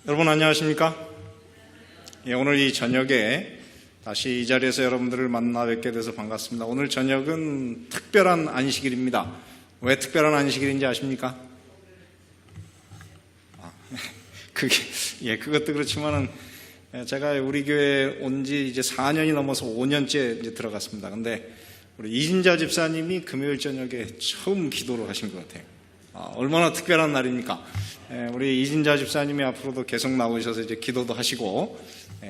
여러분 안녕하십니까? 오늘 이 저녁에 다시 이 자리에서 여러분들을 만나 뵙게 돼서 반갑습니다. 오늘 저녁은 특별한 안식일입니다. 왜 특별한 안식일인지 아십니까? 그것도 그렇지만은 제가 우리 교회에 온 지 이제 4년이 넘어서 5년째 이제 들어갔습니다. 근데 우리 이진자 집사님이 금요일 저녁에 처음 기도를 하신 것 같아요. 얼마나 특별한 날입니까? 우리 이진자 집사님이 앞으로도 계속 나오셔서 이제 기도도 하시고,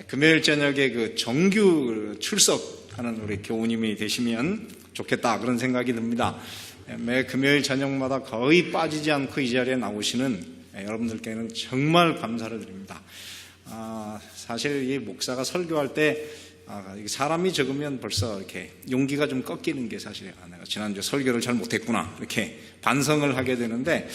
금요일 저녁에 그 정규 출석하는 우리 교우님이 되시면 좋겠다, 그런 생각이 듭니다. 매 금요일 저녁마다 거의 빠지지 않고 이 자리에 나오시는 여러분들께는 정말 감사를 드립니다. 사실 이 목사가 설교할 때 사람이 적으면 벌써 이렇게 용기가 좀 꺾이는 게 사실이에요. 내가 지난주 설교를 잘 못했구나, 이렇게 반성을 하게 되는데,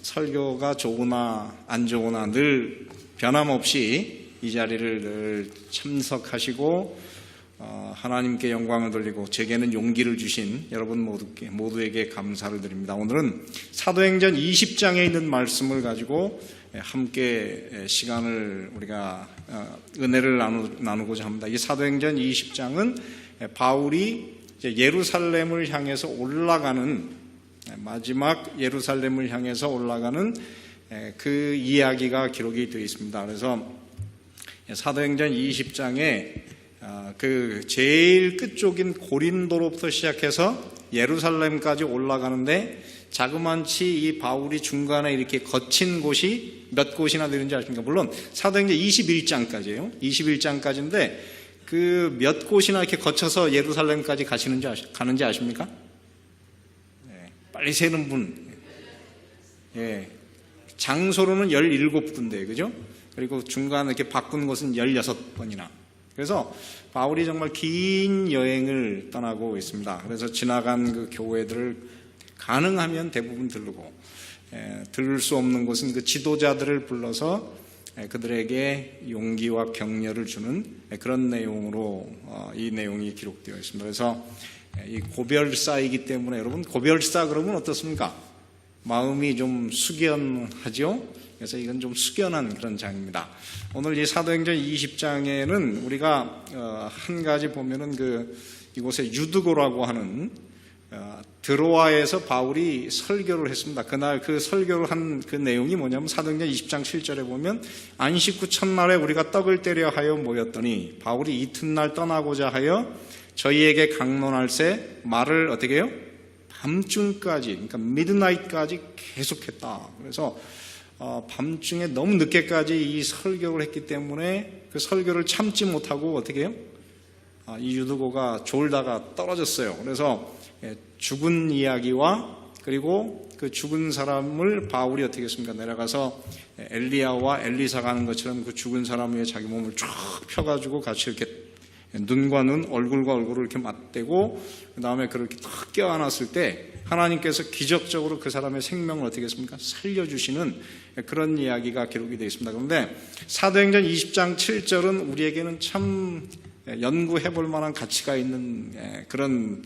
설교가 좋으나 안 좋으나 늘 변함없이 이 자리를 늘 참석하시고 하나님께 영광을 돌리고 제게는 용기를 주신 여러분 모두에게 감사를 드립니다. 오늘은 사도행전 20장에 있는 말씀을 가지고 함께 시간을 우리가 은혜를 나누고자 합니다. 이 사도행전 20장은 바울이 예루살렘을 향해서 올라가는, 마지막 예루살렘을 향해서 올라가는 그 이야기가 기록이 되어 있습니다. 그래서 사도행전 20장에 그 제일 끝쪽인 고린도로부터 시작해서 예루살렘까지 올라가는데 자그만치 이 바울이 중간에 이렇게 거친 곳이 몇 곳이나 되는지 아십니까? 물론 사도행전 21장까지예요. 21장까지인데 그 몇 곳이나 이렇게 거쳐서 예루살렘까지 가는지 아십니까? 빨리 세는 분. 장소로는 17군데, 그죠? 그리고 중간에 이렇게 바꾼 곳은 16번이나. 그래서 바울이 정말 긴 여행을 떠나고 있습니다. 그래서 지나간 그 교회들을 가능하면 대부분 들르고, 들을 수 없는 곳은 그 지도자들을 불러서 그들에게 용기와 격려를 주는 그런 내용으로 이 내용이 기록되어 있습니다. 그래서 이 고별사이기 때문에, 여러분 고별사 그러면 어떻습니까? 마음이 좀 숙연하죠? 그래서 이건 좀 숙연한 그런 장입니다. 오늘 이 사도행전 20장에는 우리가 한 가지 보면은 이곳에 유드고라고 하는 드로아에서 바울이 설교를 했습니다. 그날 그 설교를 한 그 내용이 뭐냐면 사도행전 20장 7절에 보면, 안식 후 첫날에 우리가 떡을 떼려 하여 모였더니 바울이 이튿날 떠나고자 하여 저희에게 강론할새 말을 어떻게 해요? 밤중까지, 그러니까 미드나잇까지 계속했다. 그래서 밤중에 너무 늦게까지 이 설교를 했기 때문에 그 설교를 참지 못하고 어떻게 해요? 이 유드고가 졸다가 떨어졌어요. 그래서 죽은 이야기와 그리고 그 죽은 사람을 바울이 어떻게 했습니까? 내려가서 엘리야와 엘리사가 하는 것처럼 그 죽은 사람 위에 자기 몸을 쫙 펴가지고 같이 이렇게 눈과 눈, 얼굴과 얼굴을 이렇게 맞대고, 그 다음에 그렇게 탁 껴안았을 때 하나님께서 기적적으로 그 사람의 생명을 어떻게 했습니까? 살려주시는 그런 이야기가 기록이 되어 있습니다. 그런데 사도행전 20장 7절은 우리에게는 참 연구해 볼 만한 가치가 있는 그런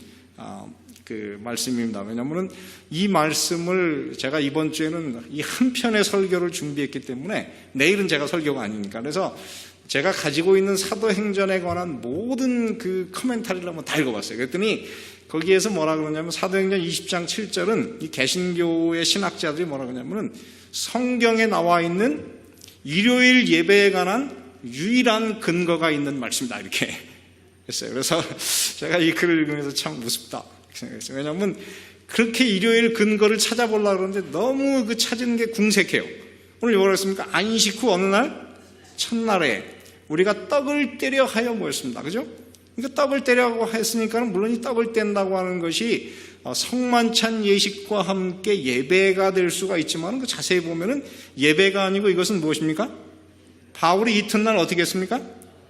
그 말씀입니다. 왜냐하면 이 말씀을 제가 이번 주에는 이 한 편의 설교를 준비했기 때문에 내일은 제가 설교가 아니니까, 그래서 제가 가지고 있는 사도행전에 관한 모든 그 커멘터리를 한번 다 읽어봤어요. 그랬더니 거기에서 뭐라 그러냐면, 사도행전 20장 7절은 이 개신교의 신학자들이 뭐라 그러냐면 성경에 나와 있는 일요일 예배에 관한 유일한 근거가 있는 말씀이다, 이렇게 했어요. 그래서 제가 이 글을 읽으면서 참 우습다 생각했어요. 왜냐하면 그렇게 일요일 근거를 찾아보려고 그러는데 너무 그 찾은 게 궁색해요. 오늘 뭐라 했습니까? 안식 후 어느 날? 첫날에 우리가 떡을 떼려 하여 모였습니다. 그죠? 그러니까 떡을 떼려고 했으니까 물론 이 떡을 뗀다고 하는 것이 성만찬 예식과 함께 예배가 될 수가 있지만, 그 자세히 보면은 예배가 아니고 이것은 무엇입니까? 바울이 이튿날 어떻게 했습니까?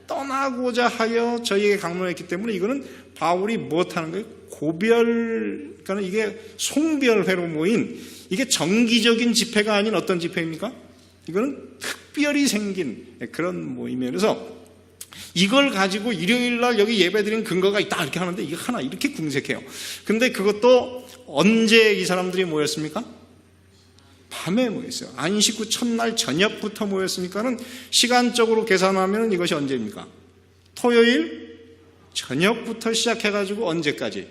떠나고자 하여 저희에게 강론했기 때문에 이거는 바울이 무엇하는 거예요? 고별, 그러니까 이게 송별회로 모인, 이게 정기적인 집회가 아닌 어떤 집회입니까? 이거는 특별히 생긴 그런 모임이에요. 그래서 이걸 가지고 일요일날 여기 예배드린 근거가 있다 이렇게 하는데 이게 하나 이렇게 궁색해요. 근데 그것도 언제 이 사람들이 모였습니까? 밤에 모였어요. 안식 후 첫날 저녁부터 모였으니까는 시간적으로 계산하면 이것이 언제입니까? 토요일 저녁부터 시작해가지고 언제까지?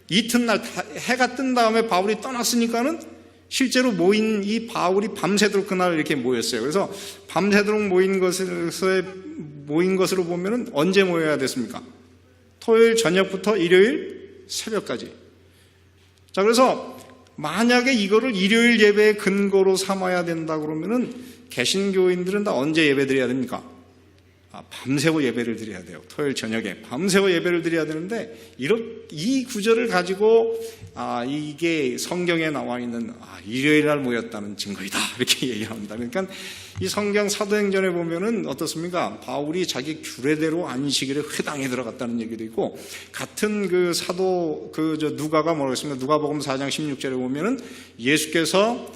이튿날 해가 뜬 다음에 바울이 떠났으니까는 실제로 모인 이 바울이 밤새도록 그날 이렇게 모였어요. 그래서 밤새도록 모인 것으로 보면은 언제 모여야 됐습니까? 토요일 저녁부터 일요일 새벽까지. 자, 그래서 만약에 이거를 일요일 예배의 근거로 삼아야 된다 그러면은 개신교인들은 다 언제 예배 드려야 됩니까? 밤새워 예배를 드려야 돼요. 토요일 저녁에 밤새워 예배를 드려야 되는데 이 구절을 가지고 이게 성경에 나와 있는 일요일 날 모였다는 증거이다 이렇게 얘기합니다. 그러니까 이 성경 사도행전에 보면은 어떻습니까? 바울이 자기 규례대로 안식일에 회당에 들어갔다는 얘기도 있고, 같은 그 사도 누가가 뭐라고 했습니까? 누가복음 4장 16절에 보면은 예수께서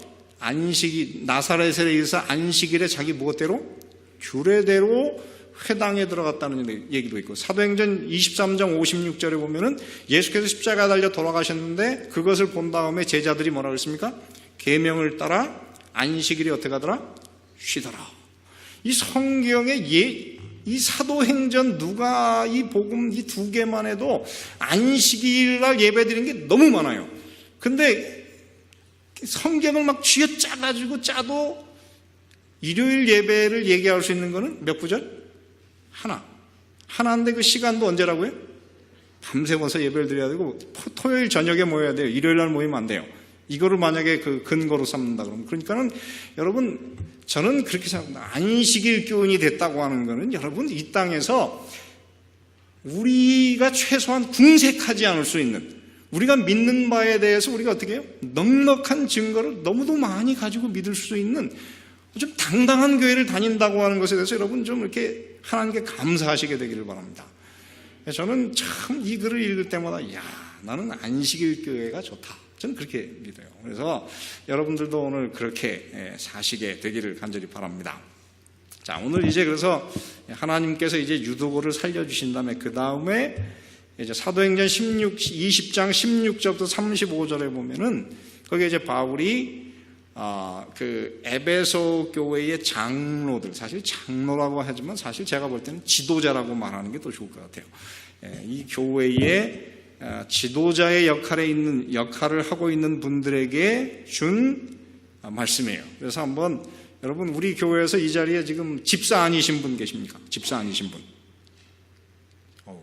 나사렛에 의해서 안식일에 자기 무엇대로? 규례대로 회당에 들어갔다는 얘기도 있고, 사도행전 23장 56절에 보면은 예수께서 십자가에 달려 돌아가셨는데 그것을 본 다음에 제자들이 뭐라고 했습니까? 계명을 따라 안식일이 어떻게 하더라? 쉬더라. 이 성경의 이 사도행전 누가 이 복음 이 두 개만 해도 안식일 날 예배 드리는 게 너무 많아요. 근데 성경을 막 쥐어짜가지고 짜도 일요일 예배를 얘기할 수 있는 거는 몇 구절? 하나인데 그 시간도 언제라고요? 밤새워서 예배를 드려야 되고 토요일 저녁에 모여야 돼요. 일요일 날 모이면 안 돼요. 이거를 만약에 그 근거로 삼는다 그러면, 그러니까는 여러분, 저는 그렇게 생각합니다. 안식일 교인이 됐다고 하는 거는 여러분 이 땅에서 우리가 최소한 궁색하지 않을 수 있는, 우리가 믿는 바에 대해서 우리가 어떻게 해요? 넉넉한 증거를 너무도 많이 가지고 믿을 수 있는 좀 당당한 교회를 다닌다고 하는 것에 대해서 여러분 좀 이렇게 하나님께 감사하시게 되기를 바랍니다. 저는 참 이 글을 읽을 때마다 나는 안식일 교회가 좋다. 저는 그렇게 믿어요. 그래서 여러분들도 오늘 그렇게 사시게 되기를 간절히 바랍니다. 자, 오늘 이제 그래서 하나님께서 이제 유도고를 살려주신 다음에 그 다음에 이제 사도행전 20장 16절부터 35절에 보면은 거기에 이제 바울이 그 에베소 교회의 장로들, 사실 장로라고 하지만 사실 제가 볼 때는 지도자라고 말하는 게 더 좋을 것 같아요. 이 교회의 지도자의 역할을 하고 있는 분들에게 준 말씀이에요. 그래서 한번 여러분, 우리 교회에서 이 자리에 지금 집사 아니신 분 계십니까? 집사 아니신 분.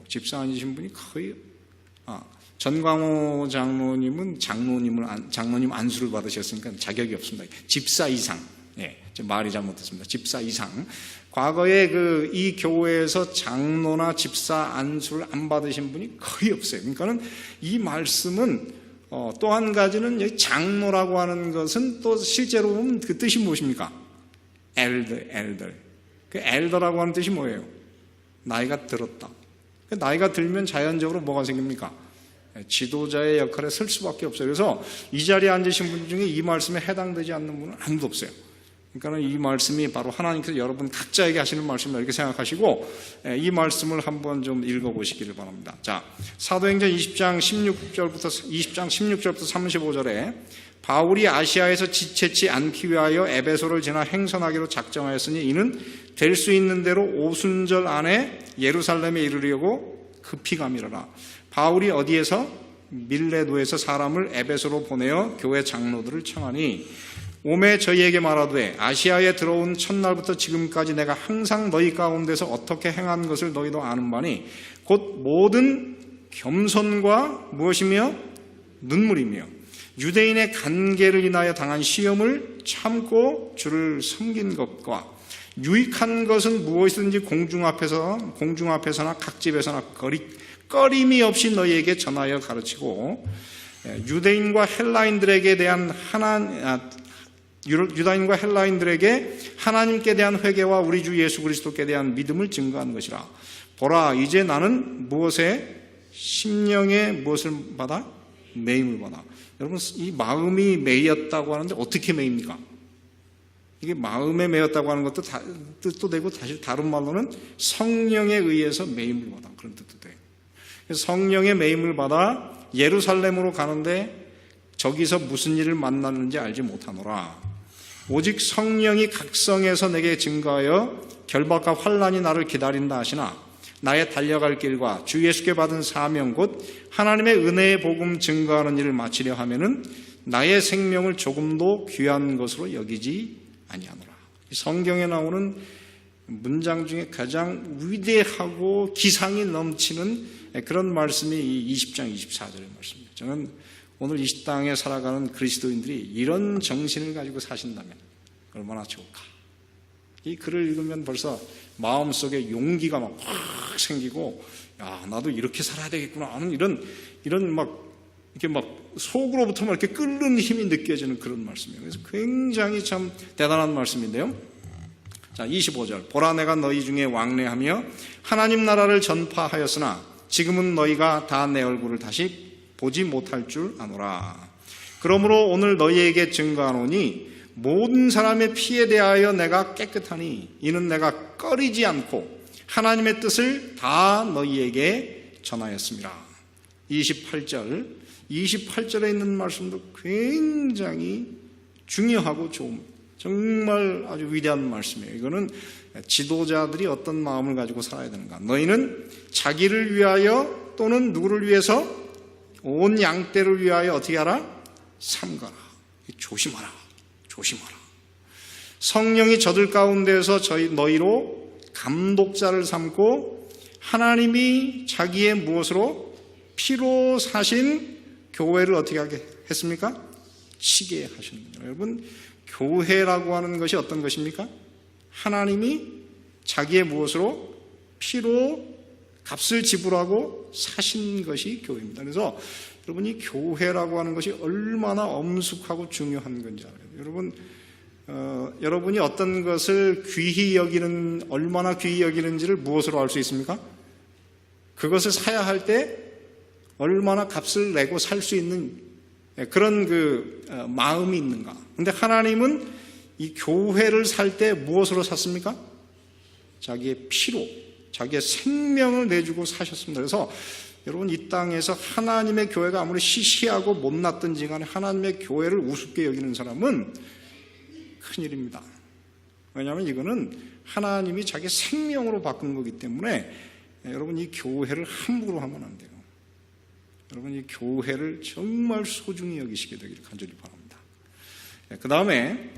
집사 아니신 분이 거의 전광호 장로님은 장로님 안수를 받으셨으니까 자격이 없습니다. 집사 이상. 좀 말이 잘못됐습니다. 집사 이상. 과거에 이 교회에서 장로나 집사 안수를 안 받으신 분이 거의 없어요. 그러니까는 이 말씀은 또 한 가지는 장로라고 하는 것은 또 실제로 보면 그 뜻이 무엇입니까? elder. 그 elder라고 하는 뜻이 뭐예요? 나이가 들었다. 나이가 들면 자연적으로 뭐가 생깁니까? 지도자의 역할에 설 수밖에 없어요. 그래서 이 자리에 앉으신 분 중에 이 말씀에 해당되지 않는 분은 아무도 없어요. 그러니까 이 말씀이 바로 하나님께서 여러분 각자에게 하시는 말씀이다 이렇게 생각하시고 이 말씀을 한번 좀 읽어보시기를 바랍니다. 자, 사도행전 20장 16절부터 35절에 바울이 아시아에서 지체치 않기 위하여 에베소를 지나 행선하기로 작정하였으니 이는 될 수 있는 대로 오순절 안에 예루살렘에 이르려고 급히 가미르라. 바울이 어디에서? 밀레도에서 사람을 에베소로 보내어 교회 장로들을 청하니 오매 저희에게 말하되 아시아에 들어온 첫날부터 지금까지 내가 항상 너희 가운데서 어떻게 행한 것을 너희도 아는 바니 곧 모든 겸손과 무엇이며 눈물이며 유대인의 간계를 인하여 당한 시험을 참고 주를 섬긴 것과 유익한 것은 무엇이든지 공중 앞에서나 각 집에서나 꺼림이 없이 너희에게 전하여 가르치고 유다인과 헬라인들에게 하나님께 대한 회개와 우리 주 예수 그리스도께 대한 믿음을 증거한 것이라. 보라, 이제 나는 무엇에? 심령의 무엇을 받아? 매임을 받아. 여러분, 이 마음이 매였다고 하는데 어떻게 매입니까? 이게 마음에 매였다고 하는 것도 뜻도 되고 사실 다른 말로는 성령에 의해서 매임을 받아. 그런 뜻도 돼요. 그래서 성령의 매임을 받아 예루살렘으로 가는데 저기서 무슨 일을 만났는지 알지 못하노라. 오직 성령이 각성해서 내게 증거하여 결박과 환난이 나를 기다린다 하시나 나의 달려갈 길과 주 예수께 받은 사명 곧 하나님의 은혜의 복음 증거하는 일을 마치려 하면은 나의 생명을 조금도 귀한 것으로 여기지 아니하노라. 성경에 나오는 문장 중에 가장 위대하고 기상이 넘치는 그런 말씀이 이 20장 24절의 말씀입니다. 저는 오늘 이 땅에 살아가는 그리스도인들이 이런 정신을 가지고 사신다면 얼마나 좋을까. 이 글을 읽으면 벌써 마음속에 용기가 막 확 생기고, 야, 나도 이렇게 살아야 되겠구나 하는 이런 막 이렇게 막 속으로부터 막 이렇게 끓는 힘이 느껴지는 그런 말씀이에요. 그래서 굉장히 참 대단한 말씀인데요. 자, 25절. 보라, 내가 너희 중에 왕래하며 하나님 나라를 전파하였으나 지금은 너희가 다 내 얼굴을 다시 보지 못할 줄 아노라. 그러므로 오늘 너희에게 증거하노니 모든 사람의 피에 대하여 내가 깨끗하니 이는 내가 꺼리지 않고 하나님의 뜻을 다 너희에게 전하였습니다. 28절에 있는 말씀도 굉장히 중요하고 좋은, 정말 아주 위대한 말씀이에요. 이거는 지도자들이 어떤 마음을 가지고 살아야 되는가. 너희는 자기를 위하여 또는 누구를 위해서 온 양떼를 위하여 어떻게 하라? 삼가라. 조심하라. 성령이 저들 가운데에서 너희로 감독자를 삼고 하나님이 자기의 무엇으로? 피로 사신 교회를 어떻게 하게 했습니까? 치게 하셨습니다. 여러분, 교회라고 하는 것이 어떤 것입니까? 하나님이 자기의 무엇으로? 피로 값을 지불하고 사신 것이 교회입니다. 그래서 여러분이 교회라고 하는 것이 얼마나 엄숙하고 중요한 건지 알아요. 여러분이 어떤 것을 얼마나 귀히 여기는지를 무엇으로 알 수 있습니까? 그것을 사야 할 때 얼마나 값을 내고 살 수 있는 그런 마음이 있는가. 근데 하나님은 이 교회를 살 때 무엇으로 샀습니까? 자기의 피로, 자기의 생명을 내주고 사셨습니다. 그래서 여러분, 이 땅에서 하나님의 교회가 아무리 시시하고 못났든지 간에 하나님의 교회를 우습게 여기는 사람은 큰일입니다. 왜냐하면 이거는 하나님이 자기 생명으로 바꾼 거기 때문에 여러분, 이 교회를 함부로 하면 안 돼요. 여러분, 이 교회를 정말 소중히 여기시게 되기를 간절히 바랍니다. 그 다음에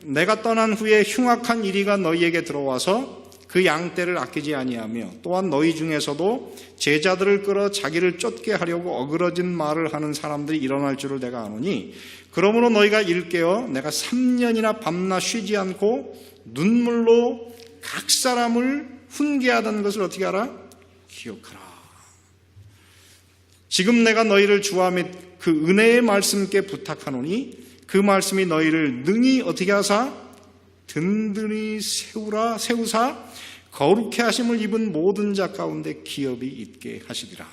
내가 떠난 후에 흉악한 이리가 너희에게 들어와서 그 양떼를 아끼지 아니하며 또한 너희 중에서도 제자들을 끌어 자기를 쫓게 하려고 어그러진 말을 하는 사람들이 일어날 줄을 내가 아노니 그러므로 너희가 일깨어 내가 3년이나 밤낮 쉬지 않고 눈물로 각 사람을 훈계하던 것을 어떻게 하라? 기억하라. 지금 내가 너희를 주와 및 그 은혜의 말씀께 부탁하노니 그 말씀이 너희를 능히 어떻게 하사? 든든히 세우사 거룩해 하심을 입은 모든 자 가운데 기업이 있게 하시리라.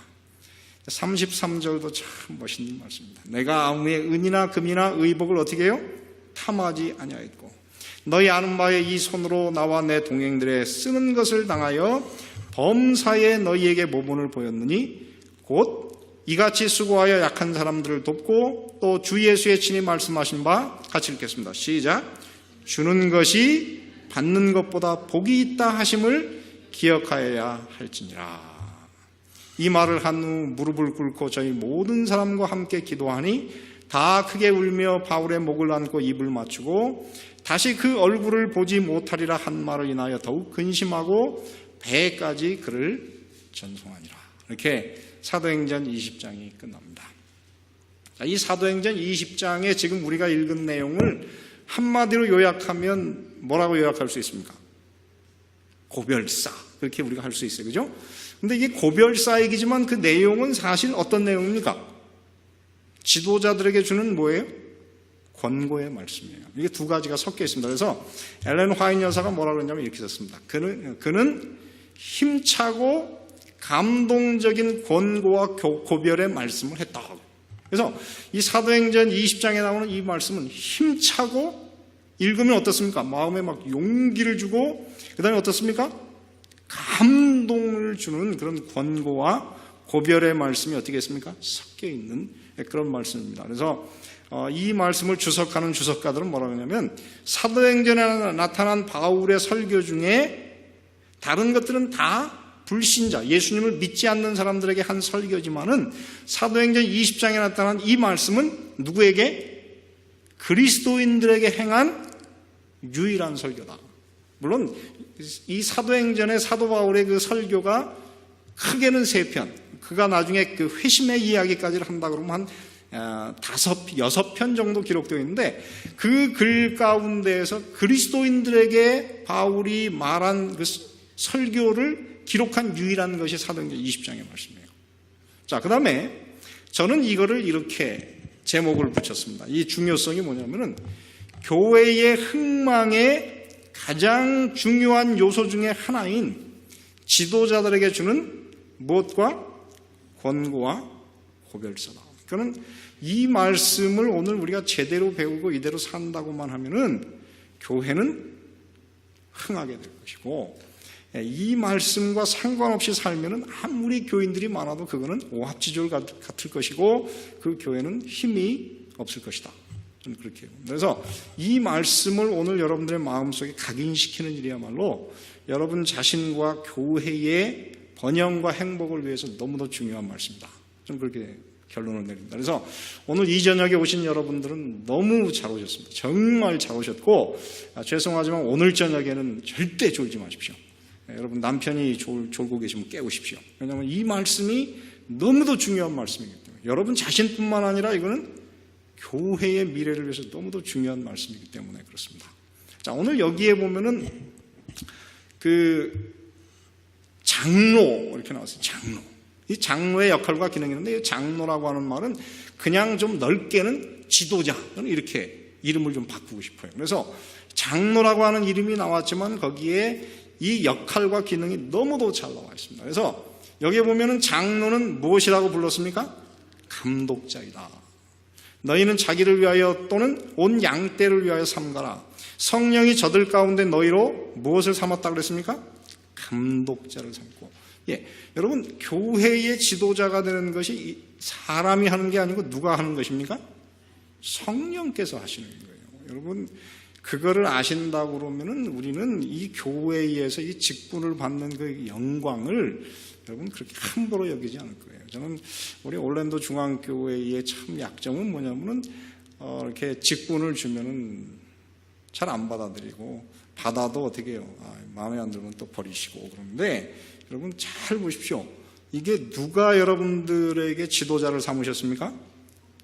33절도 참 멋있는 말씀입니다. 내가 아무의 은이나 금이나 의복을 어떻게 해요? 탐하지 아니하였고 너희 아는 바에 이 손으로 나와 내 동행들의 쓰는 것을 당하여 범사에 너희에게 모본을 보였느니 곧 이같이 수고하여 약한 사람들을 돕고 또 주 예수의 친히 말씀하신 바 같이 읽겠습니다. 시작. 주는 것이 받는 것보다 복이 있다 하심을 기억하여야 할지니라. 이 말을 한 후 무릎을 꿇고 저희 모든 사람과 함께 기도하니 다 크게 울며 바울의 목을 안고 입을 맞추고 다시 그 얼굴을 보지 못하리라 한 말을 인하여 더욱 근심하고 배까지 그를 전송하니라. 이렇게 사도행전 20장이 끝납니다. 이 사도행전 20장에 지금 우리가 읽은 내용을 한마디로 요약하면 뭐라고 요약할 수 있습니까? 고별사. 그렇게 우리가 할 수 있어요. 그죠? 근데 이게 고별사이기지만 그 내용은 사실 어떤 내용입니까? 지도자들에게 주는 뭐예요? 권고의 말씀이에요. 이게 두 가지가 섞여 있습니다. 그래서 엘렌 화이트 여사가 뭐라고 그러냐면 이렇게 썼습니다. 그는 힘차고 감동적인 권고와 고별의 말씀을 했다. 그래서 이 사도행전 20장에 나오는 이 말씀은 힘차고 읽으면 어떻습니까? 마음에 막 용기를 주고 그 다음에 어떻습니까? 감동을 주는 그런 권고와 고별의 말씀이 어떻게 했습니까? 섞여 있는 그런 말씀입니다. 그래서 이 말씀을 주석하는 주석가들은 뭐라고 하냐면 사도행전에 나타난 바울의 설교 중에 다른 것들은 다 불신자, 예수님을 믿지 않는 사람들에게 한 설교지만은 사도행전 20장에 나타난 이 말씀은 누구에게? 그리스도인들에게 행한 유일한 설교다. 물론 이 사도행전의 사도 바울의 그 설교가 크게는 3편, 그가 나중에 그 회심의 이야기까지를 한다 그러면 한 5, 6편 정도 기록되어 있는데 그 글 가운데에서 그리스도인들에게 바울이 말한 그 설교를 기록한 유일한 것이 사도행전 20장의 말씀이에요. 자, 그 다음에 저는 이거를 이렇게 제목을 붙였습니다. 이 중요성이 뭐냐면은 교회의 흥망의 가장 중요한 요소 중에 하나인 지도자들에게 주는 무엇과 권고와 고별서다. 그러니까 이 말씀을 오늘 우리가 제대로 배우고 이대로 산다고만 하면은 교회는 흥하게 될 것이고 이 말씀과 상관없이 살면은 아무리 교인들이 많아도 그거는 오합지졸 같을 것이고 그 교회는 힘이 없을 것이다. 저는 그렇게 해요. 그래서 이 말씀을 오늘 여러분들의 마음속에 각인시키는 일이야말로 여러분 자신과 교회의 번영과 행복을 위해서 너무도 중요한 말씀이다. 저는 그렇게 결론을 내립니다. 그래서 오늘 이 저녁에 오신 여러분들은 너무 잘 오셨습니다. 정말 잘 오셨고 죄송하지만 오늘 저녁에는 절대 졸지 마십시오. 여러분 남편이 졸고 계시면 깨우십시오. 왜냐하면 이 말씀이 너무도 중요한 말씀이기 때문에 여러분 자신뿐만 아니라 이거는 교회의 미래를 위해서 너무도 중요한 말씀이기 때문에 그렇습니다. 자, 오늘 여기에 보면은 그 장로 이렇게 나왔어요. 장로. 이 장로의 역할과 기능이 있는데 이 장로라고 하는 말은 그냥 좀 넓게는 지도자 이렇게 이름을 좀 바꾸고 싶어요. 그래서 장로라고 하는 이름이 나왔지만 거기에 이 역할과 기능이 너무도 잘 나와 있습니다. 그래서 여기에 보면은 장로는 무엇이라고 불렀습니까? 감독자이다. 너희는 자기를 위하여 또는 온 양떼를 위하여 삼가라. 성령이 저들 가운데 너희로 무엇을 삼았다 그랬습니까? 감독자를 삼고. 여러분 교회의 지도자가 되는 것이 사람이 하는 게 아니고 누가 하는 것입니까? 성령께서 하시는 거예요. 여러분 그거를 아신다고 그러면은 우리는 이 교회에서 이 직분을 받는 그 영광을 여러분 그렇게 함부로 여기지 않을 거예요. 저는 우리 올랜도 중앙교회의 참 약점은 뭐냐면은 이렇게 직분을 주면은 잘 안 받아들이고 받아도 어떻게 해요? 마음에 안 들면 또 버리시고 그러는데 여러분 잘 보십시오. 이게 누가 여러분들에게 지도자를 삼으셨습니까?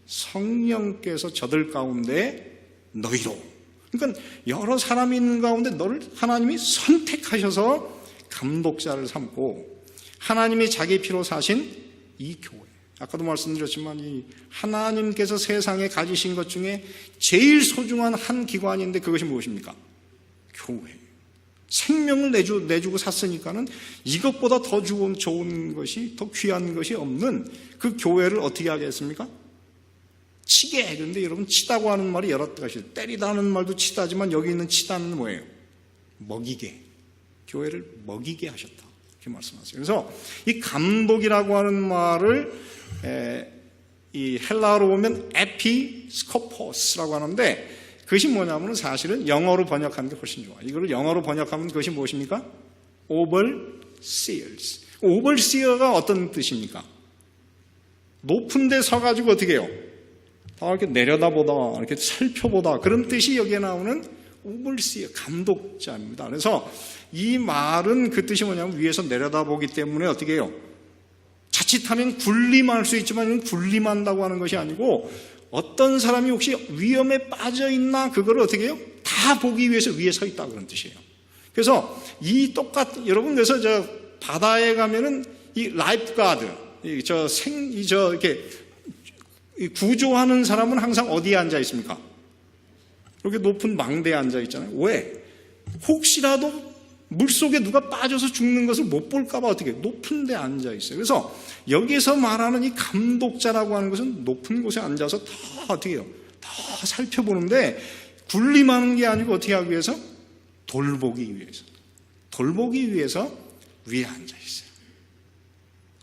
성령께서 저들 가운데 너희로. 그러니까 여러 사람이 있는 가운데 너를 하나님이 선택하셔서 감독자를 삼고 하나님이 자기 피로 사신 이 교회. 아까도 말씀드렸지만 이 하나님께서 세상에 가지신 것 중에 제일 소중한 한 기관인데 그것이 무엇입니까? 교회. 생명을 내주고 샀으니까는 이것보다 더 좋은 것이, 더 귀한 것이 없는 그 교회를 어떻게 하겠습니까? 치게. 그런데 여러분 치다고 하는 말이 여러 가지 있어요. 때리다는 말도 치다지만 여기 있는 치다는 뭐예요? 먹이게. 교회를 먹이게 하셨다. 이렇게 말씀하세요. 그래서 이 감독이라고 하는 말을 이 헬라어로 보면 에피스코포스라고 하는데 그것이 뭐냐면 사실은 영어로 번역하는 게 훨씬 좋아요. 이거를 영어로 번역하면 그것이 무엇입니까? overseers. overseer가 어떤 뜻입니까? 높은 데 서가지고 어떻게 해요? 다 이렇게 내려다보다, 이렇게 살펴보다 그런 뜻이 여기에 나오는 overseer, 감독자입니다. 그래서 이 말은 그 뜻이 뭐냐면 위에서 내려다보기 때문에 어떻게 해요? 자칫하면 군림할 수 있지만 이건 군림한다고 하는 것이 아니고 어떤 사람이 혹시 위험에 빠져 있나 그거를 어떻게 해요? 다 보기 위해서 위에 서 있다 그런 뜻이에요. 그래서 여러분 그래서 저 바다에 가면은 이 라이프 가드, 이렇게 구조하는 사람은 항상 어디에 앉아 있습니까? 이렇게 높은 망대에 앉아 있잖아요. 왜? 혹시라도 물속에 누가 빠져서 죽는 것을 못 볼까봐 어떻게 높은 데 앉아 있어요. 그래서 여기서 말하는 이 감독자라고 하는 것은 높은 곳에 앉아서 다 어떻게 해요? 다 살펴보는데 군림하는 게 아니고 어떻게 하기 위해서? 돌보기 위해서 위에 앉아 있어요.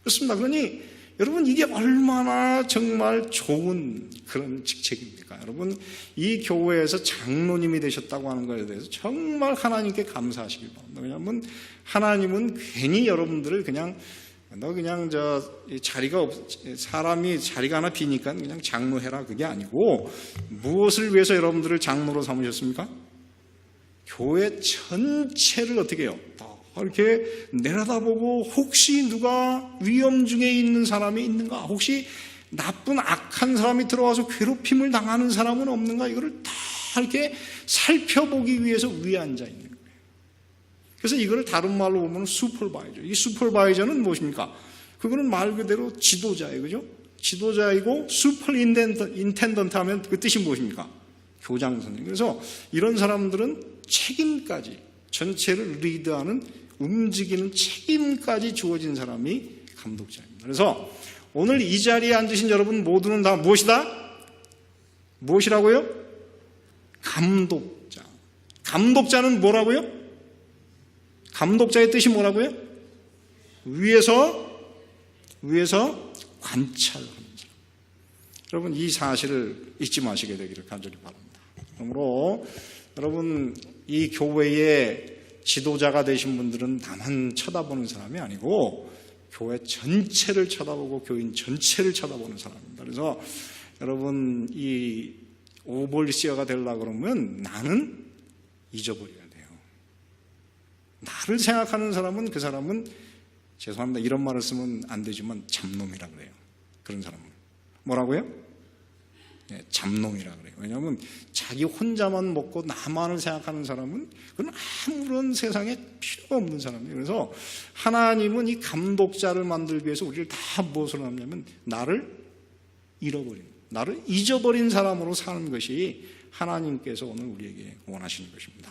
그렇습니다. 그러니 여러분, 이게 얼마나 정말 좋은 그런 직책입니까? 여러분, 이 교회에서 장로님이 되셨다고 하는 것에 대해서 정말 하나님께 감사하시길 바랍니다. 왜냐하면 하나님은 괜히 여러분들을 사람이 자리가 하나 비니까 그냥 장로해라, 그게 아니고 무엇을 위해서 여러분들을 장로로 삼으셨습니까? 교회 전체를 어떻게 해요? 이렇게 내려다보고 혹시 누가 위험 중에 있는 사람이 있는가? 혹시 나쁜 악한 사람이 들어와서 괴롭힘을 당하는 사람은 없는가? 이거를 다 이렇게 살펴보기 위해서 위에 앉아 있는 거예요. 그래서 이거를 다른 말로 보면 슈퍼바이저. 이 슈퍼바이저는 무엇입니까? 그거는 말 그대로 지도자예요. 그죠? 지도자이고 슈퍼인텐던트 하면 그 뜻이 무엇입니까? 교장 선생님. 그래서 이런 사람들은 책임까지, 전체를 리드하는, 움직이는 책임까지 주어진 사람이 감독자입니다. 그래서 오늘 이 자리에 앉으신 여러분 모두는 다 무엇이다? 무엇이라고요? 감독자. 감독자는 뭐라고요? 감독자의 뜻이 뭐라고요? 위에서 관찰하는 사람. 여러분, 이 사실을 잊지 마시게 되기를 간절히 바랍니다. 그러므로 여러분, 이 교회의 지도자가 되신 분들은 나만 쳐다보는 사람이 아니고 교회 전체를 쳐다보고 교인 전체를 쳐다보는 사람입니다. 그래서 여러분, 이 오버시어가 되려고 그러면 나는 잊어버려야 돼요. 나를 생각하는 사람은, 그 사람은, 죄송합니다, 이런 말을 쓰면 안 되지만 잡놈이라 그래요. 그런 사람은 뭐라고요? 잡놈이라 그래요. 왜냐하면 자기 혼자만 먹고 나만을 생각하는 사람은 그건 아무런 세상에 필요가 없는 사람이에요. 그래서 하나님은 이 감독자를 만들기 위해서 우리를 다 무엇으로 하냐면 나를 잊어버린 사람으로 사는 것이 하나님께서 오늘 우리에게 원하시는 것입니다.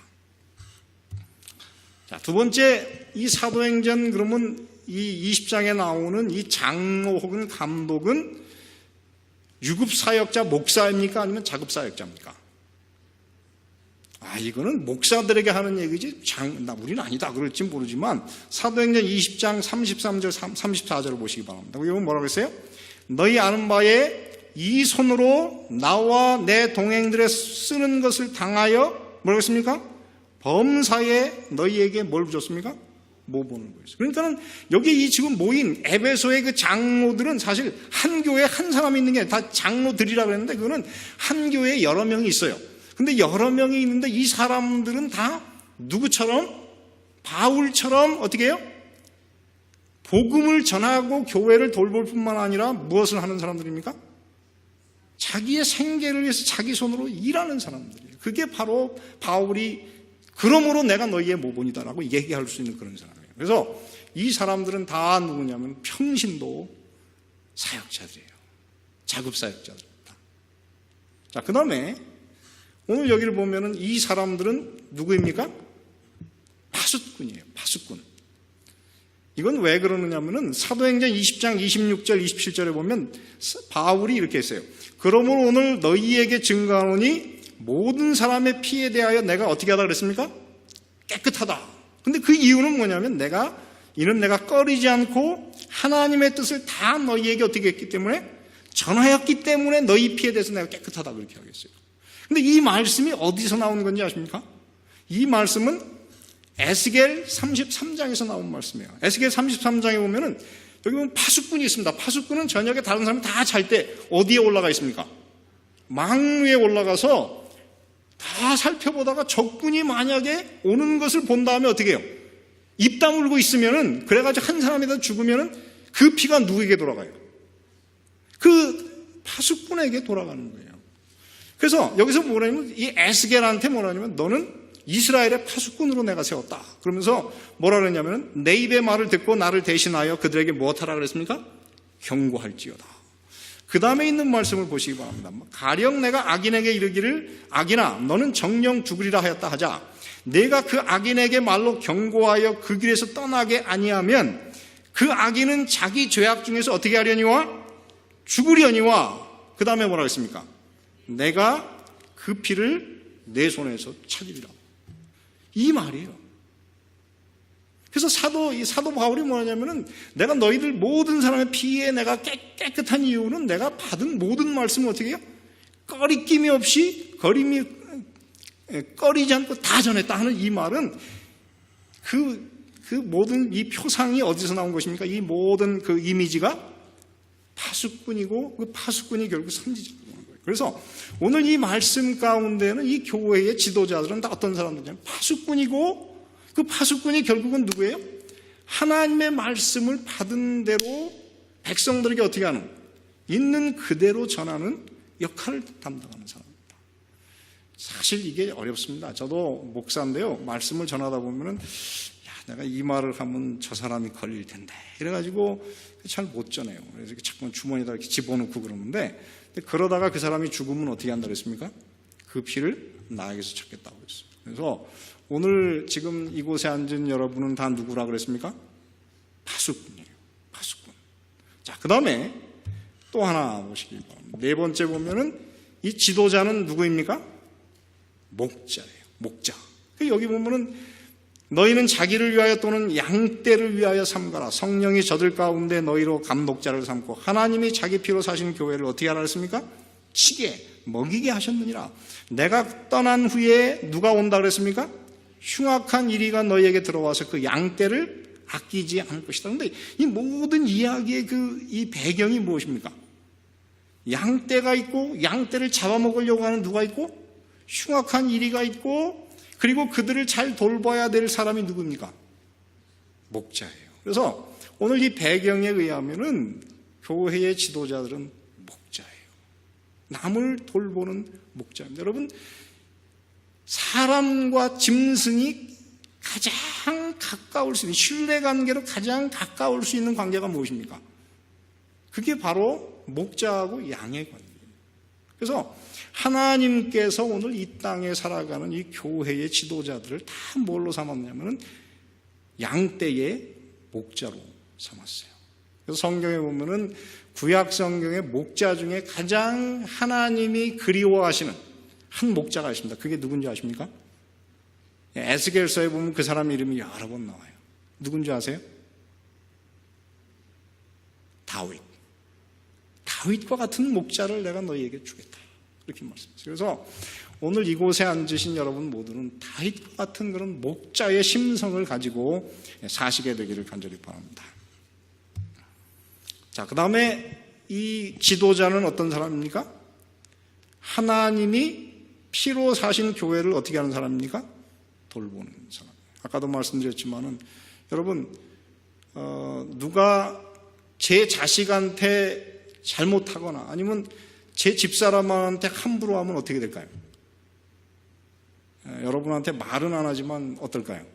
자, 두 번째, 이 사도행전, 그러면 이 20장에 나오는 이 장로 혹은 감독은 유급사역자 목사입니까? 아니면 자급사역자입니까? 이거는 목사들에게 하는 얘기지 우리는 아니다 그럴지 모르지만 사도행전 20장 33절 34절을 보시기 바랍니다. 여기 뭐라고 했어요? 너희 아는 바에 이 손으로 나와 내 동행들의 쓰는 것을 당하여 뭐라고 했습니까? 범사에 너희에게 뭘 줬습니까? 모본을 보였어요. 그러니까는 여기 이 지금 모인 에베소의 그 장로들은 사실 한 교회에 한 사람이 있는 게 아니라 다 장로들이라고 했는데 그거는 한 교회에 여러 명이 있어요. 근데 여러 명이 있는데 이 사람들은 다 누구처럼? 바울처럼 어떻게 해요? 복음을 전하고 교회를 돌볼 뿐만 아니라 무엇을 하는 사람들입니까? 자기의 생계를 위해서 자기 손으로 일하는 사람들이에요. 그게 바로 바울이 그러므로 내가 너희의 모본이다라고 얘기할 수 있는 그런 사람이에요. 그래서 이 사람들은 다 누구냐면 평신도 사역자들이에요. 자급사역자들입니다. 자, 그 다음에 오늘 여기를 보면은 이 사람들은 누구입니까? 파수꾼이에요. 파수꾼. 이건 왜 그러느냐면은 사도행전 20장 26절 27절에 보면 바울이 이렇게 했어요. 그러므로 오늘 너희에게 증거하노니 모든 사람의 피에 대하여 내가 어떻게 하다 그랬습니까? 깨끗하다. 근데 그 이유는 뭐냐면 이는 내가 꺼리지 않고 하나님의 뜻을 다 너희에게 어떻게 했기 때문에 전하였기 때문에 너희 피에 대해서 내가 깨끗하다 그렇게 하겠어요. 근데 이 말씀이 어디서 나오는 건지 아십니까? 이 말씀은 에스겔 33장에서 나온 말씀이에요. 에스겔 33장에 보면은 여기 보면 파수꾼이 있습니다. 파수꾼은 저녁에 다른 사람이 다 잘 때 어디에 올라가 있습니까? 망 위에 올라가서 다 살펴보다가 적군이 만약에 오는 것을 본 다음에 어떻게 해요? 입 다물고 있으면은, 그래가지고 한 사람이 더 죽으면은 그 피가 누구에게 돌아가요? 그 파수꾼에게 돌아가는 거예요. 그래서 여기서 뭐라냐면 이 에스겔한테 뭐라냐면 너는 이스라엘의 파수꾼으로 내가 세웠다. 그러면서 뭐라 그랬냐면 내 입의 말을 듣고 나를 대신하여 그들에게 무엇하라 그랬습니까? 경고할지어다. 그 다음에 있는 말씀을 보시기 바랍니다. 가령 내가 악인에게 이르기를 악인아 너는 정령 죽으리라 하였다 하자 내가 그 악인에게 말로 경고하여 그 길에서 떠나게 아니하면 그 악인은 자기 죄악 중에서 어떻게 하려니와 죽으려니와 그 다음에 뭐라 했습니까? 내가 그 피를 내 손에서 찾으리라. 이 말이에요. 그래서 이 사도 바울이 뭐냐면은 내가 너희들 모든 사람의 피에 내가 깨끗한 이유는 내가 받은 모든 말씀을 어떻게 해요? 꺼리낌이 없이 꺼리지 않고 다 전했다 하는 이 말은 그 모든 이 표상이 어디서 나온 것입니까? 이 모든 그 이미지가 파수꾼이고 그 파수꾼이 결국 선지자인 거예요. 그래서 오늘 이 말씀 가운데는 이 교회의 지도자들은 다 어떤 사람들이냐면 파수꾼이고 그 파수꾼이 결국은 누구예요? 하나님의 말씀을 받은 대로 백성들에게 어떻게 하는? 있는 그대로 전하는 역할을 담당하는 사람입니다. 사실 이게 어렵습니다. 저도 목사인데요. 말씀을 전하다 보면은 내가 이 말을 하면 저 사람이 걸릴 텐데 이래가지고 잘 못 전해요. 그래서 자꾸 주머니에다 이렇게 집어넣고 그러는데 그러다가 그 사람이 죽으면 어떻게 한다 그랬습니까? 그 피를 나에게서 찾겠다고 했어요. 그래서 오늘 지금 이곳에 앉은 여러분은 다 누구라 그랬습니까? 파수꾼이에요. 파수꾼. 자, 그 다음에 또 하나 보시기 바랍니다. 네 번째 보면은 이 지도자는 누구입니까? 목자예요. 목자. 여기 보면은 너희는 자기를 위하여 또는 양떼를 위하여 삼가라. 성령이 저들 가운데 너희로 감독자를 삼고 하나님이 자기 피로 사신 교회를 어떻게 하라 했습니까? 치게, 먹이게 하셨느니라. 내가 떠난 후에 누가 온다 그랬습니까? 흉악한 이리가 너희에게 들어와서 그 양떼를 아끼지 않을 것이다. 그런데 이 모든 이야기의 이 배경이 무엇입니까? 양떼가 있고 양떼를 잡아먹으려고 하는 누가 있고 흉악한 이리가 있고 그리고 그들을 잘 돌봐야 될 사람이 누굽니까? 목자예요. 그래서 오늘 이 배경에 의하면은 교회의 지도자들은 목자예요. 남을 돌보는 목자입니다. 여러분, 사람과 짐승이 가장 가까울 수 있는, 신뢰관계로 가장 가까울 수 있는 관계가 무엇입니까? 그게 바로 목자하고 양의 관계예요. 그래서 하나님께서 오늘 이 땅에 살아가는 이 교회의 지도자들을 다 뭘로 삼았냐면은 양떼의 목자로 삼았어요. 그래서 성경에 보면은 구약 성경의 목자 중에 가장 하나님이 그리워하시는 한 목자가 있습니다. 그게 누군지 아십니까? 에스겔서에 보면 그 사람 이름이 여러 번 나와요. 누군지 아세요? 다윗. 다윗과 같은 목자를 내가 너희에게 주겠다. 이렇게 말씀하셨어요. 그래서 오늘 이곳에 앉으신 여러분 모두는 다윗과 같은 그런 목자의 심성을 가지고 사시게 되기를 간절히 바랍니다. 자, 그 다음에 이 지도자는 어떤 사람입니까? 하나님이 피로 사신 교회를 어떻게 하는 사람입니까? 돌보는 사람. 아까도 말씀드렸지만은 여러분, 누가 제 자식한테 잘못하거나 아니면 제 집사람한테 함부로 하면 어떻게 될까요? 여러분한테 말은 안 하지만 어떨까요?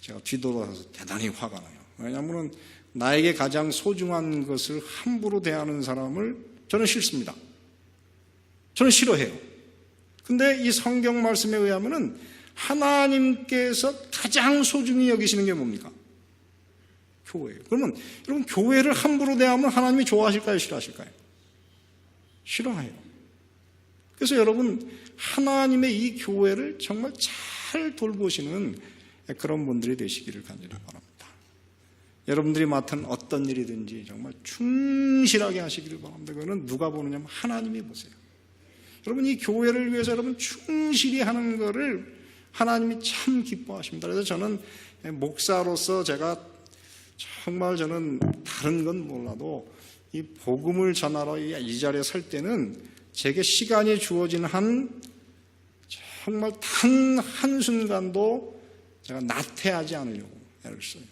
제가 뒤돌아서 대단히 화가 나요. 왜냐하면 나에게 가장 소중한 것을 함부로 대하는 사람을 저는 싫습니다. 저는 싫어해요. 근데 이 성경 말씀에 의하면은 하나님께서 가장 소중히 여기시는 게 뭡니까? 교회예요. 그러면 여러분, 교회를 함부로 대하면 하나님이 좋아하실까요? 싫어하실까요? 싫어해요. 그래서 여러분, 하나님의 이 교회를 정말 잘 돌보시는 그런 분들이 되시기를 간절히 바랍니다. 여러분들이 맡은 어떤 일이든지 정말 충실하게 하시기를 바랍니다. 그거는 누가 보느냐면 하나님이 보세요. 여러분, 이 교회를 위해서 여러분 충실히 하는 거를 하나님이 참 기뻐하십니다. 그래서 저는 목사로서 제가 정말 저는 다른 건 몰라도 이 복음을 전하러 이 자리에 설 때는 제게 시간이 주어진 정말 단 한순간도 제가 나태하지 않으려고 애를 써요.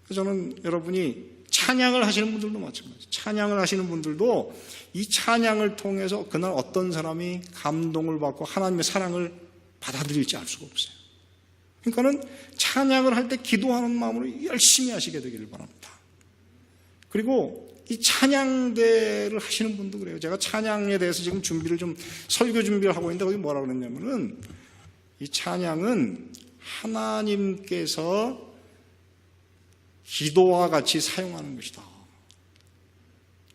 그래서 저는 여러분이 찬양을 하시는 분들도 마찬가지예요. 찬양을 하시는 분들도 이 찬양을 통해서 그날 어떤 사람이 감동을 받고 하나님의 사랑을 받아들일지 알 수가 없어요. 그러니까는 찬양을 할 때 기도하는 마음으로 열심히 하시게 되기를 바랍니다. 그리고 이 찬양대를 하시는 분도 그래요. 제가 찬양에 대해서 지금 설교 준비를 하고 있는데 거기 뭐라고 그랬냐면은 이 찬양은 하나님께서 기도와 같이 사용하는 것이다.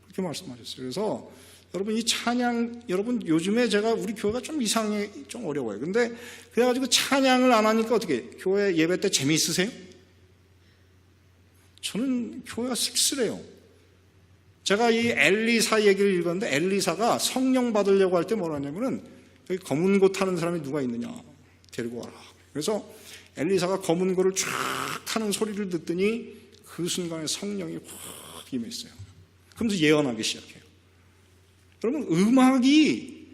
그렇게 말씀하셨어요. 그래서 여러분 이 찬양, 여러분 요즘에 제가 우리 교회가 좀 이상해, 좀 어려워요. 근데 그래가지고 찬양을 안 하니까 어떻게 교회 예배 때 재미있으세요? 저는 교회가 쓸쓸해요. 제가 이 엘리사 얘기를 읽었는데 엘리사가 성령 받으려고 할 때 뭐라 하냐면은 여기 검은 고 타는 사람이 누가 있느냐 데리고 와라. 그래서 엘리사가 검은 고를 쫙 타는 소리를 듣더니 그 순간에 성령이 확 임했어요. 그러면서 예언하기 시작해요. 여러분 음악이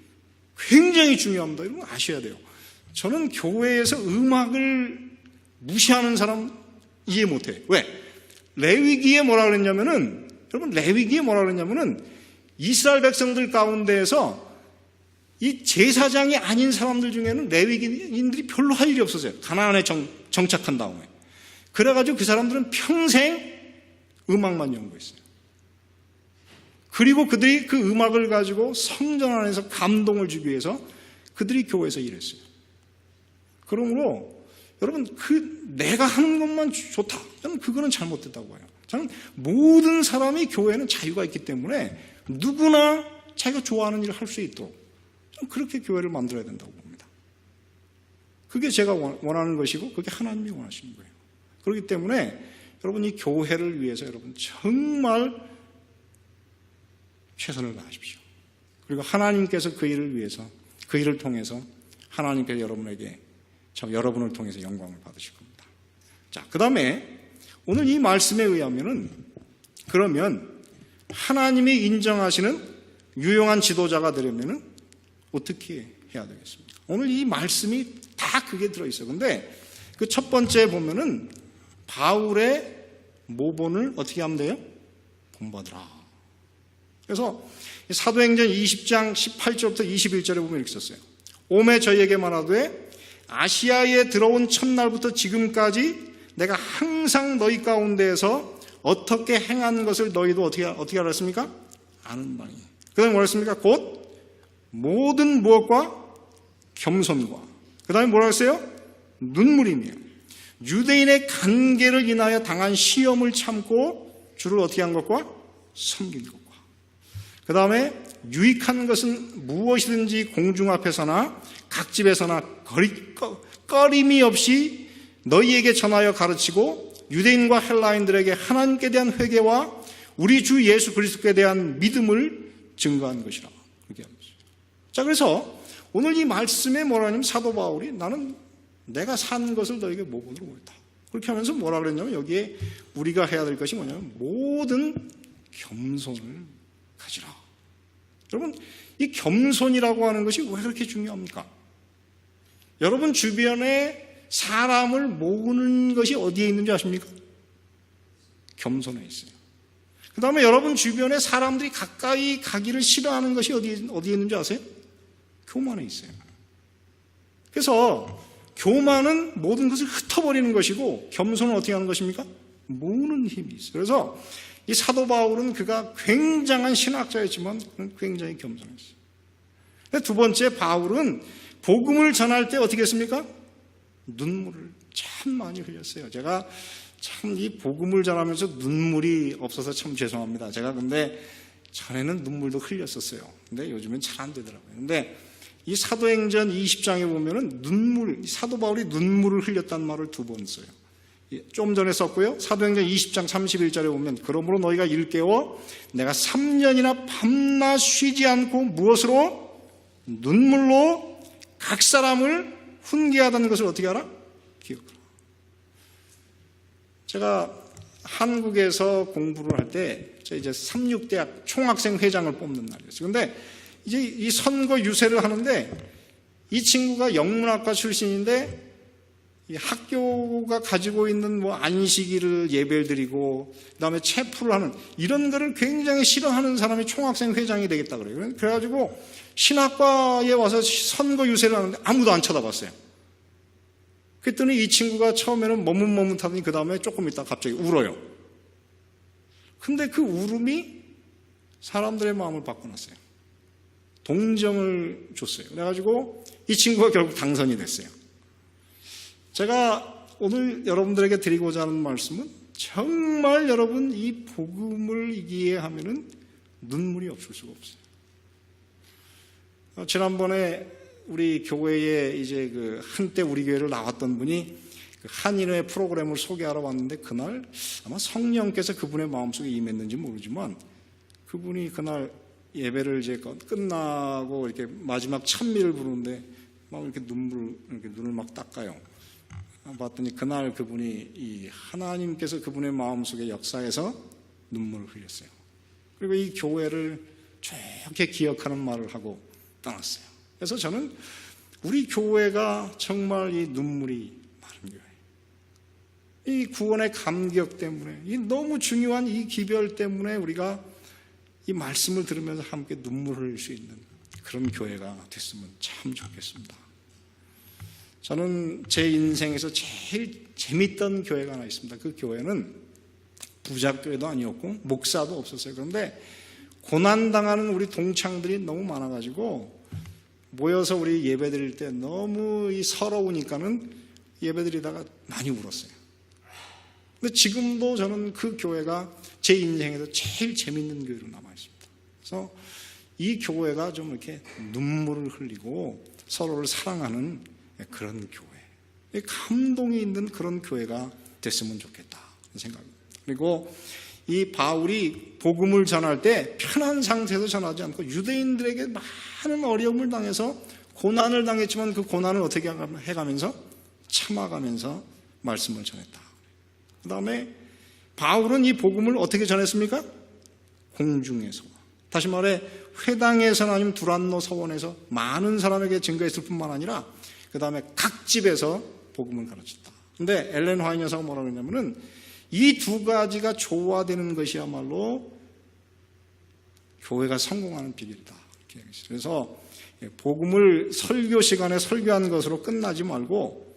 굉장히 중요합니다. 여러분 아셔야 돼요. 저는 교회에서 음악을 무시하는 사람 이해 못해요. 왜? 레위기에 뭐라 그랬냐면은 여러분 레위기에 뭐라 그랬냐면은 이스라엘 백성들 가운데에서 이 제사장이 아닌 사람들 중에는 레위기인들이 별로 할 일이 없었어요. 가나안에 정착한 다음에. 그래가지고 그 사람들은 평생 음악만 연구했어요. 그리고 그들이 그 음악을 가지고 성전 안에서 감동을 주기 위해서 그들이 교회에서 일했어요. 그러므로 여러분 내가 하는 것만 좋다. 저는 그거는 잘못됐다고 봐요. 저는 모든 사람이 교회에는 자유가 있기 때문에 누구나 자기가 좋아하는 일을 할 수 있도록 저는 그렇게 교회를 만들어야 된다고 봅니다. 그게 제가 원하는 것이고 그게 하나님이 원하시는 거예요. 그렇기 때문에 여러분 이 교회를 위해서 여러분 정말 최선을 다하십시오. 그리고 하나님께서 그 일을 위해서 그 일을 통해서 하나님께서 여러분을 통해서 영광을 받으실 겁니다. 자, 그 다음에 오늘 이 말씀에 의하면은 그러면 하나님이 인정하시는 유용한 지도자가 되려면은 어떻게 해야 되겠습니까? 오늘 이 말씀이 다 그게 들어있어요. 근데 그 첫 번째 보면은 바울의 모본을 어떻게 하면 돼요? 본받으라. 그래서 사도행전 20장 18절부터 21절에 보면 이렇게 썼어요. 오매 저희에게 말하되 아시아에 들어온 첫날부터 지금까지 내가 항상 너희 가운데에서 어떻게 행한 것을 너희도 어떻게 알았습니까? 아는 바니. 그 다음에 뭐라 했습니까? 곧 모든 무엇과 겸손과 그 다음에 뭐라 했어요? 눈물이며 유대인의 간계를 인하여 당한 시험을 참고 주를 어떻게 한 것과 섬긴 것과 그 다음에 유익한 것은 무엇이든지 공중 앞에서나 각 집에서나 꺼림이 없이 너희에게 전하여 가르치고 유대인과 헬라인들에게 하나님께 대한 회개와 우리 주 예수 그리스도께 대한 믿음을 증거한 것이라. 그렇게 합니다. 자, 그래서 오늘 이 말씀에 뭐라 하냐면 사도 바울이 나는 내가 산 것을 너에게 모본으로 보였다. 그렇게 하면서 뭐라 그랬냐면 여기에 우리가 해야 될 것이 뭐냐면 모든 겸손을 가지라. 여러분 이 겸손이라고 하는 것이 왜 그렇게 중요합니까? 여러분 주변에 사람을 모으는 것이 어디에 있는지 아십니까? 겸손에 있어요. 그 다음에 여러분 주변에 사람들이 가까이 가기를 싫어하는 것이 어디에 있는지 아세요? 교만에 있어요. 그래서 교만은 모든 것을 흩어버리는 것이고 겸손은 어떻게 하는 것입니까? 모으는 힘이 있어요. 그래서 이 사도 바울은 그가 굉장한 신학자였지만 굉장히 겸손했어요. 두 번째 바울은 복음을 전할 때 어떻게 했습니까? 눈물을 참 많이 흘렸어요. 제가 참 이 복음을 전하면서 눈물이 없어서 참 죄송합니다. 제가 근데 전에는 눈물도 흘렸었어요. 근데 요즘은 잘 안 되더라고요. 근데 이 사도행전 20장에 보면은 사도 바울이 눈물을 흘렸다는 말을 2번 써요. 좀 전에 썼고요. 사도행전 20장 31절에 보면 그러므로 너희가 일깨워 내가 3년이나 밤낮 쉬지 않고 무엇으로? 눈물로 각 사람을 훈계하다는 것을 어떻게 알아? 기억하라. 제가 한국에서 공부를 할 때 이제 36대학 총학생 회장을 뽑는 날이었어요. 근데 이제 이 선거 유세를 하는데 이 친구가 영문학과 출신인데 이 학교가 가지고 있는 뭐 안식일을 예배를 드리고 그다음에 체프를 하는 이런 거를 굉장히 싫어하는 사람이 총학생 회장이 되겠다 그래요. 그래가지고 신학과에 와서 선거 유세를 하는데 아무도 안 쳐다봤어요. 그랬더니 이 친구가 처음에는 머뭇머뭇하더니 그 다음에 조금 있다가 갑자기 울어요. 근데 그 울음이 사람들의 마음을 바꿔놨어요. 동정을 줬어요. 그래가지고 이 친구가 결국 당선이 됐어요. 제가 오늘 여러분들에게 드리고자 하는 말씀은 정말 여러분 이 복음을 이해하면은 눈물이 없을 수가 없어요. 지난번에 우리 교회에 이제 한때 우리 교회를 나왔던 분이 한인회 프로그램을 소개하러 왔는데 그날 아마 성령께서 그분의 마음속에 임했는지 모르지만 그분이 그날 예배를 이제 끝나고 이렇게 마지막 찬미를 부르는데 막 이렇게 눈을 막 닦아요. 봤더니 그날 그분이 이 하나님께서 그분의 마음속에 역사해서 눈물을 흘렸어요. 그리고 이 교회를 좋게 기억하는 말을 하고 떠났어요. 그래서 저는 우리 교회가 정말 이 눈물이 많은 교회, 이 구원의 감격 때문에, 이 너무 중요한 이 기별 때문에 우리가 이 말씀을 들으면서 함께 눈물을 흘릴 수 있는 그런 교회가 됐으면 참 좋겠습니다. 저는 제 인생에서 제일 재밌던 교회가 하나 있습니다. 그 교회는 부작교회도 아니었고 목사도 없었어요. 그런데 고난당하는 우리 동창들이 너무 많아가지고 모여서 우리 예배 드릴 때 너무 서러우니까는 예배 드리다가 많이 울었어요. 근데 지금도 저는 그 교회가 제 인생에서 제일 재밌는 교회로 남아있습니다. 그래서 이 교회가 좀 이렇게 눈물을 흘리고 서로를 사랑하는 그런 교회, 감동이 있는 그런 교회가 됐으면 좋겠다 생각합니다. 그리고 이 바울이 복음을 전할 때 편한 상태에서 전하지 않고 유대인들에게 많은 어려움을 당해서 고난을 당했지만 그 고난을 어떻게 해가면서 참아가면서 말씀을 전했다. 그 다음에 바울은 이 복음을 어떻게 전했습니까? 공중에서, 다시 말해 회당에서나 아니면 두란노 서원에서 많은 사람에게 증거했을 뿐만 아니라 그 다음에 각 집에서 복음을 가르쳤다. 근데 엘렌 화이트 여사가 뭐라고 했냐면은 이 두 가지가 조화되는 것이야말로 교회가 성공하는 비결이다. 이렇게 얘기했어요. 그래서 복음을 설교 시간에 설교한 것으로 끝나지 말고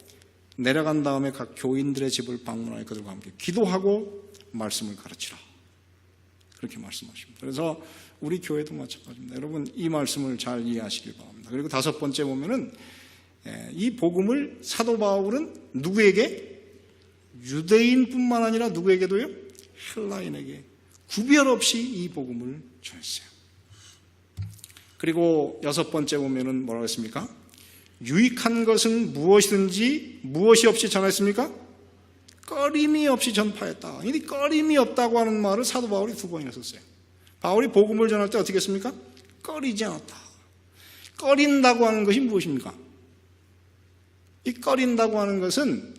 내려간 다음에 각 교인들의 집을 방문하여 그들과 함께 기도하고 말씀을 가르치라. 그렇게 말씀하십니다. 그래서 우리 교회도 마찬가지입니다. 여러분 이 말씀을 잘 이해하시길 바랍니다. 그리고 다섯 번째 보면은 이 복음을 사도 바울은 누구에게? 유대인뿐만 아니라 누구에게도요? 헬라인에게 구별 없이 이 복음을 전했어요. 그리고 여섯 번째 보면은 뭐라고 했습니까? 유익한 것은 무엇이든지 무엇이 없이 전했습니까? 꺼림이 없이 전파했다. 이 꺼림이 없다고 하는 말을 사도 바울이 두 번이나 썼어요. 바울이 복음을 전할 때 어떻게 했습니까? 꺼리지 않았다. 꺼린다고 하는 것이 무엇입니까? 이 꺼린다고 하는 것은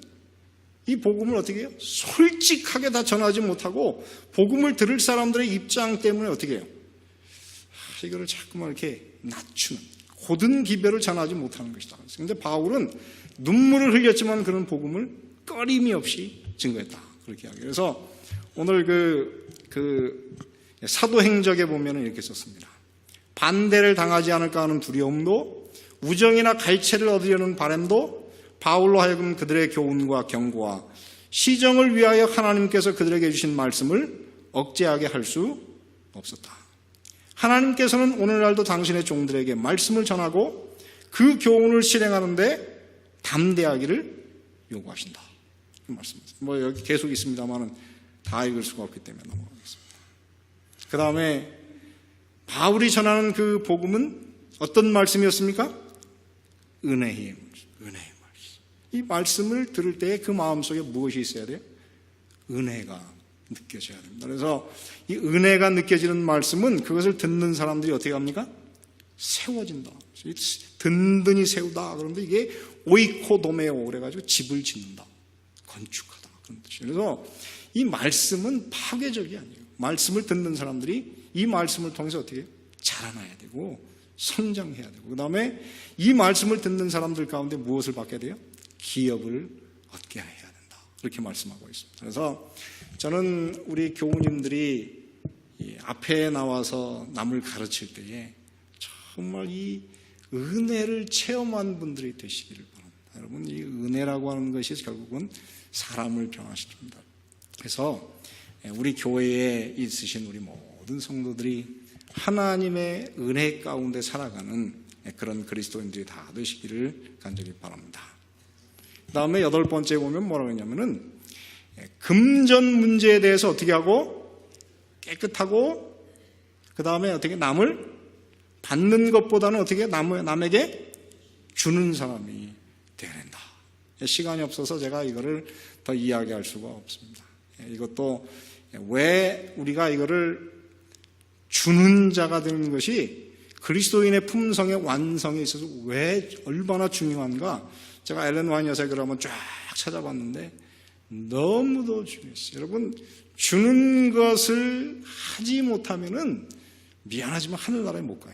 이 복음을 어떻게 해요? 솔직하게 다 전하지 못하고 복음을 들을 사람들의 입장 때문에 어떻게 해요? 이거를 자꾸만 이렇게 낮추는, 고든 기별을 전하지 못하는 것이다. 그런데 바울은 눈물을 흘렸지만 그런 복음을 꺼림이 없이 증거했다. 그렇게 이야기해요. 그래서 오늘 그 사도행적에 보면 이렇게 썼습니다. 반대를 당하지 않을까 하는 두려움도, 우정이나 갈채를 얻으려는 바람도, 바울로 하여금 그들의 교훈과 경고와 시정을 위하여 하나님께서 그들에게 주신 말씀을 억제하게 할 수 없었다. 하나님께서는 오늘날도 당신의 종들에게 말씀을 전하고 그 교훈을 실행하는데 담대하기를 요구하신다. 이 말씀입니다. 뭐 여기 계속 있습니다만은 다 읽을 수가 없기 때문에 넘어가겠습니다. 그 다음에 바울이 전하는 그 복음은 어떤 말씀이었습니까? 은혜의 말씀. 이 말씀을 들을 때 그 마음속에 무엇이 있어야 돼요? 은혜가 느껴져야 됩니다. 그래서 이 은혜가 느껴지는 말씀은 그것을 듣는 사람들이 어떻게 합니까? 세워진다. 든든히 세우다. 그런데 이게 오이코도메오 그래가지고 집을 짓는다. 건축하다. 그런 뜻이에요. 그래서 이 말씀은 파괴적이 아니에요. 말씀을 듣는 사람들이 이 말씀을 통해서 어떻게 해요? 자라나야 되고 성장해야 되고 그 다음에 이 말씀을 듣는 사람들 가운데 무엇을 받게 돼요? 기업을 얻게 해야 된다. 그렇게 말씀하고 있습니다. 그래서 저는 우리 교우님들이 앞에 나와서 남을 가르칠 때에 정말 이 은혜를 체험한 분들이 되시기를 바랍니다. 여러분 이 은혜라고 하는 것이 결국은 사람을 변화시킵니다. 그래서 우리 교회에 있으신 우리 모든 성도들이 하나님의 은혜 가운데 살아가는 그런 그리스도인들이 다 되시기를 간절히 바랍니다. 그 다음에 여덟 번째 보면 뭐라고 했냐면은 금전 문제에 대해서 어떻게 하고 깨끗하고 그 다음에 어떻게 남을 받는 것보다는 어떻게 남에게 주는 사람이 되어야 된다. 시간이 없어서 제가 이거를 더 이야기할 수가 없습니다. 이것도 왜 우리가 이거를 주는 자가 되는 것이 그리스도인의 품성의 완성에 있어서 왜 얼마나 중요한가, 제가 엘렌 화이트 여사의 글을 한번 쫙 찾아봤는데 너무도 중요했어요. 여러분, 주는 것을 하지 못하면은 미안하지만 하늘나라에 못 가요.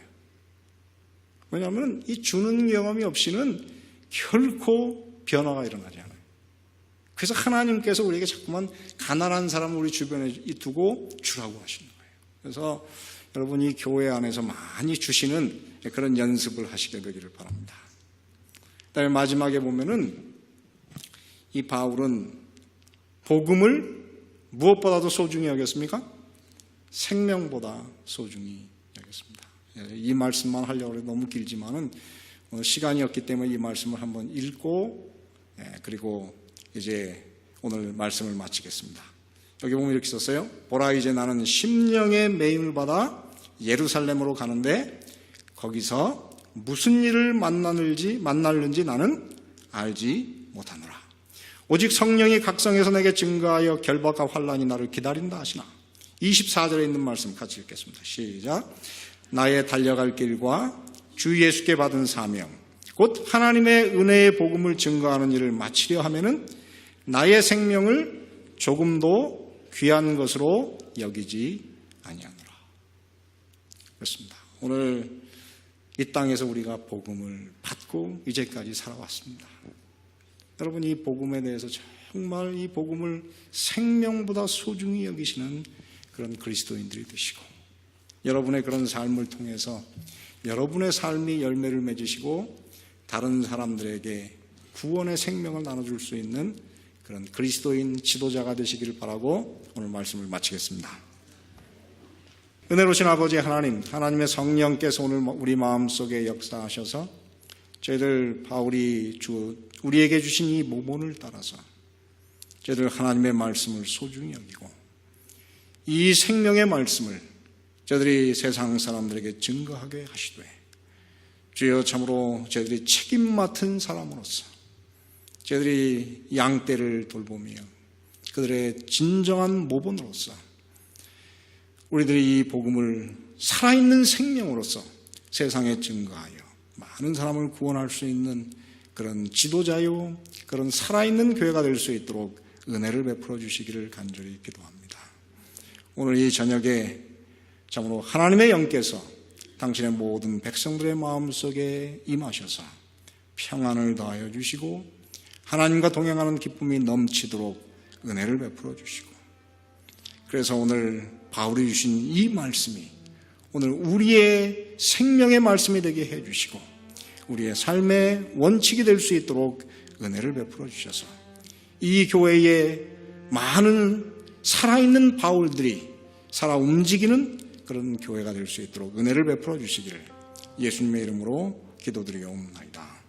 왜냐하면 이 주는 경험이 없이는 결코 변화가 일어나지 않아요. 그래서 하나님께서 우리에게 자꾸만 가난한 사람을 우리 주변에 두고 주라고 하시는 거예요. 그래서 여러분이 교회 안에서 많이 주시는 그런 연습을 하시게 되기를 바랍니다. 그다음에 마지막에 보면은 이 바울은 복음을 무엇보다도 소중히 여겼습니까? 생명보다 소중히 여겼습니다. 이 말씀만 하려고 해도 너무 길지만은 오늘 시간이 없기 때문에 이 말씀을 한번 읽고 그리고 이제 오늘 말씀을 마치겠습니다. 여기 보면 이렇게 썼어요. 보라, 이제 나는 심령의 매임을 받아 예루살렘으로 가는데 거기서 무슨 일을 만날는지 나는 알지 못하노라. 오직 성령이 각성해서 내게 증거하여 결박과 환난이 나를 기다린다 하시나. 24절에 있는 말씀 같이 읽겠습니다. 시작. 나의 달려갈 길과 주 예수께 받은 사명, 곧 하나님의 은혜의 복음을 증거하는 일을 마치려 하면은 나의 생명을 조금도 귀한 것으로 여기지 아니하노라. 그렇습니다. 오늘 이 땅에서 우리가 복음을 받고 이제까지 살아왔습니다. 여러분, 이 복음에 대해서 정말 이 복음을 생명보다 소중히 여기시는 그런 그리스도인들이 되시고, 여러분의 그런 삶을 통해서 여러분의 삶이 열매를 맺으시고 다른 사람들에게 구원의 생명을 나눠줄 수 있는 그런 그리스도인 지도자가 되시기를 바라고 오늘 말씀을 마치겠습니다. 은혜로우신 아버지 하나님, 하나님의 성령께서 오늘 우리 마음속에 역사하셔서 저희들 바울이 우리에게 주신 이 모본을 따라서 저희들 하나님의 말씀을 소중히 여기고 이 생명의 말씀을 저희들이 세상 사람들에게 증거하게 하시되, 주여 참으로 저희들이 책임 맡은 사람으로서 저희들이 양떼를 돌보며 그들의 진정한 모본으로서 우리들이 이 복음을 살아있는 생명으로서 세상에 증거하여 많은 사람을 구원할 수 있는 그런 지도자요, 그런 살아있는 교회가 될 수 있도록 은혜를 베풀어 주시기를 간절히 기도합니다. 오늘 이 저녁에 참으로 하나님의 영께서 당신의 모든 백성들의 마음속에 임하셔서 평안을 더하여 주시고 하나님과 동행하는 기쁨이 넘치도록 은혜를 베풀어 주시고, 그래서 오늘 바울이 주신 이 말씀이 오늘 우리의 생명의 말씀이 되게 해주시고 우리의 삶의 원칙이 될 수 있도록 은혜를 베풀어 주셔서 이 교회에 많은 살아있는 바울들이 살아 움직이는 그런 교회가 될 수 있도록 은혜를 베풀어 주시기를 예수님의 이름으로 기도드리옵나이다.